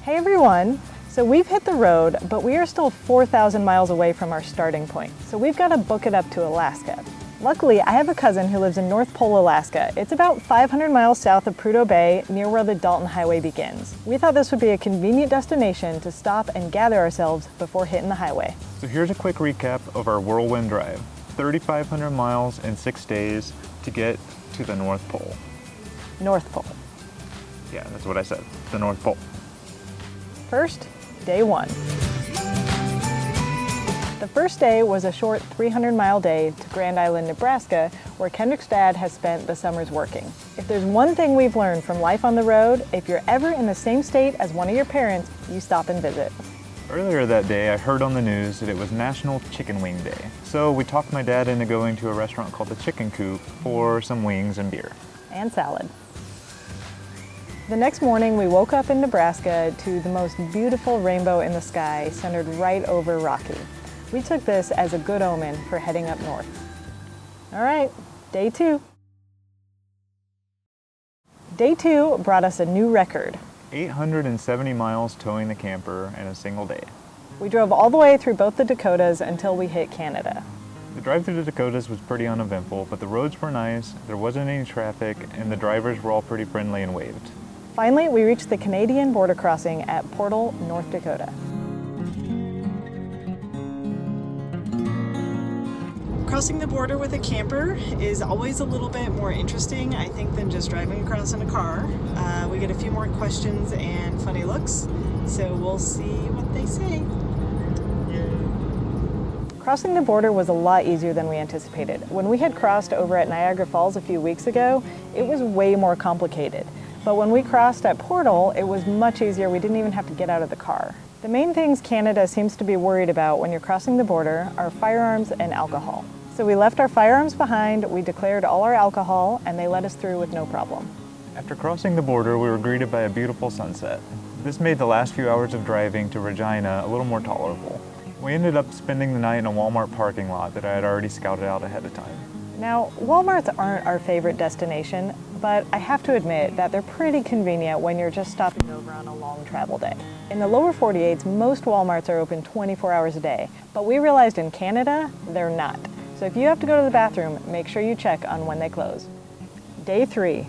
Hey everyone! So we've hit the road, but we are still 4,000 miles away from our starting point. So we've got to book it up to Alaska. Luckily, I have a cousin who lives in North Pole, Alaska. It's about 500 miles south of Prudhoe Bay, near where the Dalton Highway begins. We thought this would be a convenient destination to stop and gather ourselves before hitting the highway. So here's a quick recap of our whirlwind drive. 3,500 miles in 6 days to get to the North Pole. North Pole. Yeah, that's what I said, the North Pole. First, day one. The first day was a short 300-mile day to Grand Island, Nebraska, where Kendrick's dad has spent the summers working. If there's one thing we've learned from life on the road, if you're ever in the same state as one of your parents, you stop and visit. Earlier that day, I heard on the news that it was National Chicken Wing Day. So we talked my dad into going to a restaurant called the Chicken Coop for some wings and beer. And salad. The next morning, we woke up in Nebraska to the most beautiful rainbow in the sky, centered right over Rocky. We took this as a good omen for heading up north. All right, day two. Day two brought us a new record. 870 miles towing the camper in a single day. We drove all the way through both the Dakotas until we hit Canada. The drive through the Dakotas was pretty uneventful, but the roads were nice, there wasn't any traffic, and the drivers were all pretty friendly and waved. Finally, we reached the Canadian border crossing at Portal, North Dakota. Crossing the border with a camper is always a little bit more interesting, I think, than just driving across in a car. We get a few more questions and funny looks, so we'll see what they say. Crossing the border was a lot easier than we anticipated. When we had crossed over at Niagara Falls a few weeks ago, it was way more complicated. But when we crossed at Portal, it was much easier. We didn't even have to get out of the car. The main things Canada seems to be worried about when you're crossing the border are firearms and alcohol. So we left our firearms behind, we declared all our alcohol, and they let us through with no problem. After crossing the border, we were greeted by a beautiful sunset. This made the last few hours of driving to Regina a little more tolerable. We ended up spending the night in a Walmart parking lot that I had already scouted out ahead of time. Now, Walmarts aren't our favorite destination, but I have to admit that they're pretty convenient when you're just stopping over on a long travel day. In the lower 48s, most Walmarts are open 24 hours a day, but we realized in Canada, they're not. So if you have to go to the bathroom, make sure you check on when they close. Day three.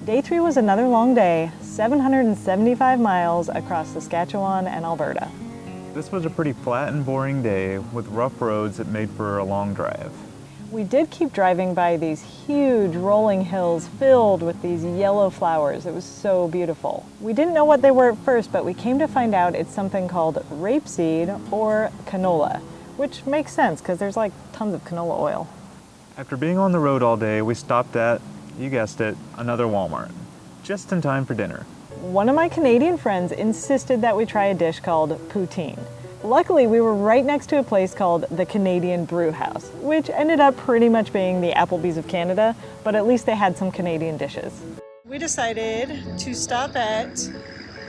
Day three was another long day, 775 miles across Saskatchewan and Alberta. This was a pretty flat and boring day with rough roads that made for a long drive. We did keep driving by these huge rolling hills filled with these yellow flowers. It was so beautiful. We didn't know what they were at first, but we came to find out it's something called rapeseed or canola, which makes sense because there's like tons of canola oil. After being on the road all day, we stopped at, you guessed it, another Walmart, just in time for dinner. One of my Canadian friends insisted that we try a dish called poutine. Luckily, we were right next to a place called the Canadian Brew House, which ended up pretty much being the Applebee's of Canada, but at least they had some Canadian dishes. We decided to stop at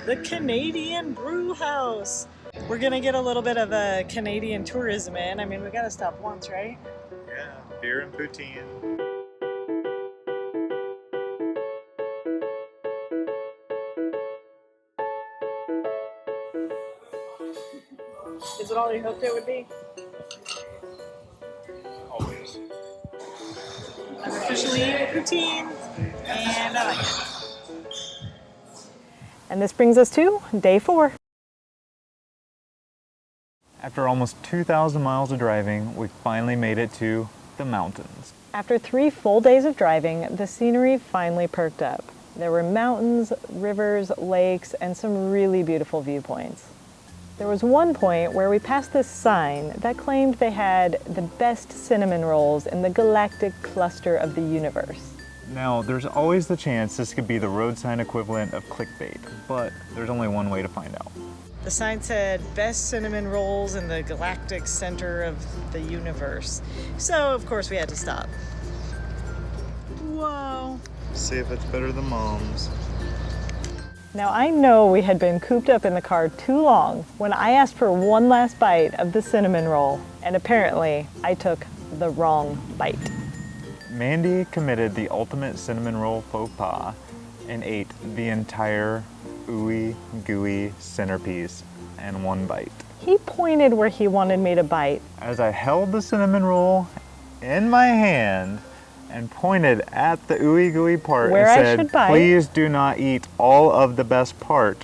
the Canadian Brew House. We're gonna get a little bit of a Canadian tourism in. I mean, we gotta stop once, right? Yeah, beer and poutine. Is it all you hoped it would be? Always. I'm officially eating poutine, and I like it. And this brings us to day four. After almost 2,000 miles of driving, we finally made it to the mountains. After 3 full days of driving, the scenery finally perked up. There were mountains, rivers, lakes, and some really beautiful viewpoints. There was one point where we passed this sign that claimed they had the best cinnamon rolls in the galactic cluster of the universe. Now, there's always the chance this could be the road sign equivalent of clickbait, but there's only one way to find out. The sign said, best cinnamon rolls in the galactic center of the universe. So, of course, we had to stop. Whoa. See if it's better than Mom's. Now, I know we had been cooped up in the car too long when I asked for one last bite of the cinnamon roll, and apparently I took the wrong bite. Mandy committed the ultimate cinnamon roll faux pas and ate the entire ooey gooey centerpiece in one bite. He pointed where he wanted me to bite. As I held the cinnamon roll in my hand and pointed at the ooey gooey part Where and I said, should bite. please do not eat all of the best part.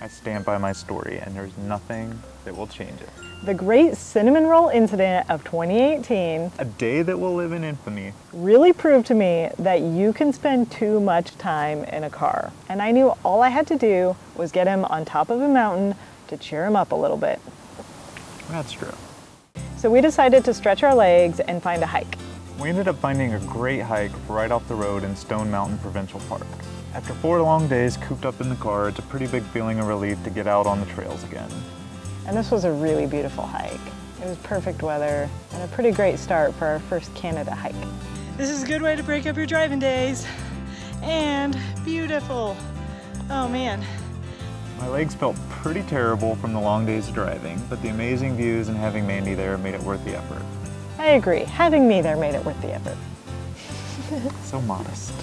I stand by my story, and there's nothing that will change it. The great cinnamon roll incident of 2018 A day that will live in infamy. really proved to me that you can spend too much time in a car. And I knew all I had to do was get him on top of a mountain to cheer him up a little bit. That's true. So we decided to stretch our legs and find a hike. We ended up finding a great hike right off the road in Stone Mountain Provincial Park. After 4 long days cooped up in the car, it's a pretty big feeling of relief to get out on the trails again. And this was a really beautiful hike. It was perfect weather and a pretty great start for our first Canada hike. This is a good way to break up your driving days. And beautiful. Oh man. My legs felt pretty terrible from the long days of driving, but the amazing views and having Mandy there made it worth the effort. I agree. Having me there made it worth the effort. So modest.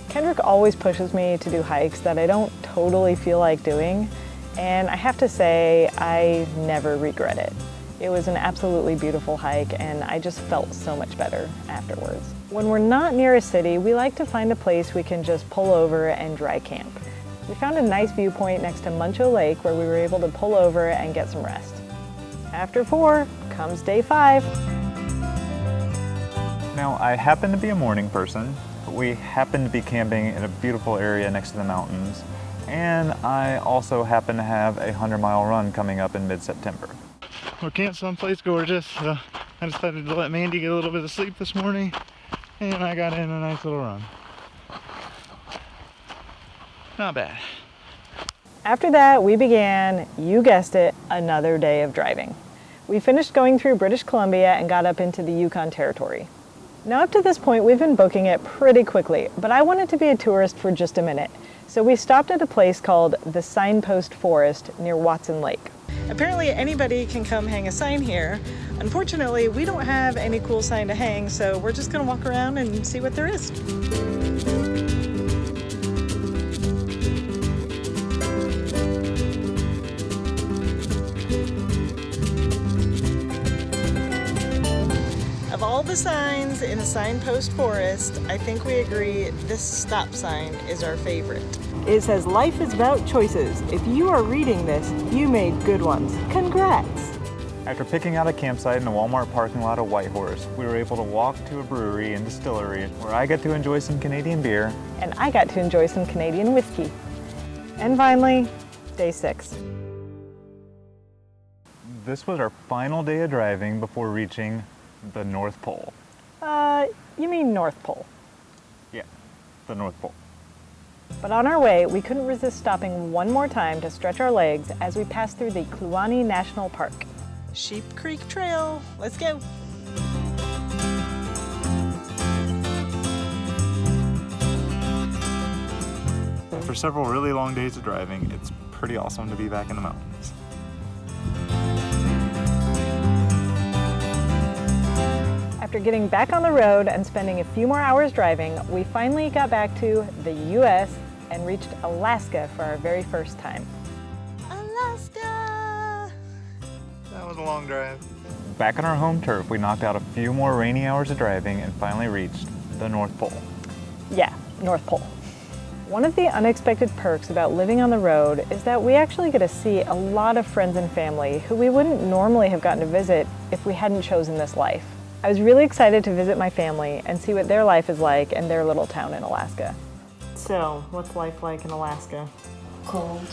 Kendrick always pushes me to do hikes that I don't totally feel like doing, and I have to say I never regret it. It was an absolutely beautiful hike, and I just felt so much better afterwards. When we're not near a city, we like to find a place we can just pull over and dry camp. We found a nice viewpoint next to Muncho Lake where we were able to pull over and get some rest. After 4 comes day 5. Now, I happen to be a morning person, but we happen to be camping in a beautiful area next to the mountains, and I also happen to have a 100-mile run coming up in mid-September. We're camped someplace gorgeous. I decided to let Mandy get a little bit of sleep this morning, and I got in a nice little run. Not bad. After that, we began, you guessed it, another day of driving. We finished going through British Columbia and got up into the Yukon Territory. Now up to this point, we've been booking it pretty quickly, but I wanted to be a tourist for just a minute. So we stopped at a place called the Signpost Forest near Watson Lake. Apparently anybody can come hang a sign here. Unfortunately, we don't have any cool sign to hang, so we're just gonna walk around and see what there is. Of all the signs in a signpost forest, I think we agree this stop sign is our favorite. It says, "Life is about choices. If you are reading this, you made good ones. Congrats." After picking out a campsite in a Walmart parking lot of Whitehorse, we were able to walk to a brewery and distillery where I get to enjoy some Canadian beer. And I got to enjoy some Canadian whiskey. And finally, day 6. This was our final day of driving before reaching the North Pole. You mean North Pole. Yeah, the North Pole. But on our way, we couldn't resist stopping one more time to stretch our legs as we passed through the Kluane National Park. Sheep Creek Trail, let's go. After several really long days of driving, it's pretty awesome to be back in the mountains. After getting back on the road and spending a few more hours driving, we finally got back to the US and reached Alaska for our very first time. Alaska! That was a long drive. Back on our home turf, we knocked out a few more rainy hours of driving and finally reached the North Pole. Yeah, North Pole. One of the unexpected perks about living on the road is that we actually get to see a lot of friends and family who we wouldn't normally have gotten to visit if we hadn't chosen this life. I was really excited to visit my family and see what their life is like in their little town in Alaska. So, what's life like in Alaska? Cold.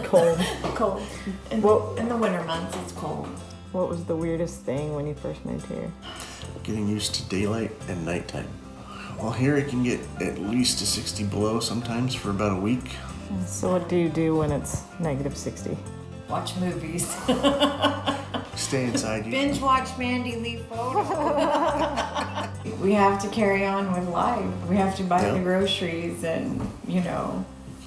Cold. Cold. In the winter months, it's cold. What was the weirdest thing when you first moved here? Getting used to daylight and nighttime. Well, here it can get at least to 60 below sometimes for about a week. So what do you do when it's negative 60? Watch movies. Stay inside. Binge watch Mandy leave photos. We have to carry on with life. We have to buy the groceries and, you know.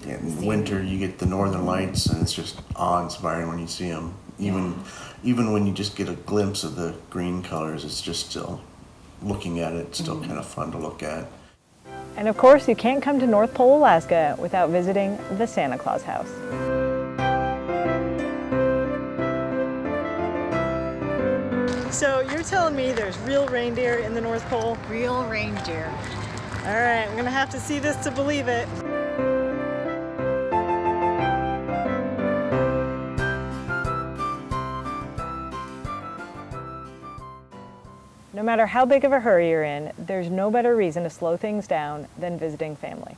Yeah, in winter, you get the northern lights, and it's just awe-inspiring when you see them. Even when you just get a glimpse of the green colors, it's just still looking at it, still kind of fun to look at. And of course, you can't come to North Pole, Alaska without visiting the Santa Claus house. So you're telling me there's real reindeer in the North Pole? Real reindeer. All right, I'm gonna have to see this to believe it. No matter how big of a hurry you're in, there's no better reason to slow things down than visiting family.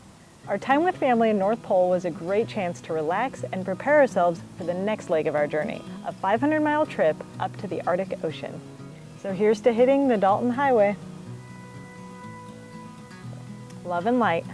Our time with family in North Pole was a great chance to relax and prepare ourselves for the next leg of our journey, a 500-mile trip up to the Arctic Ocean. So here's to hitting the Dalton Highway. Love and light.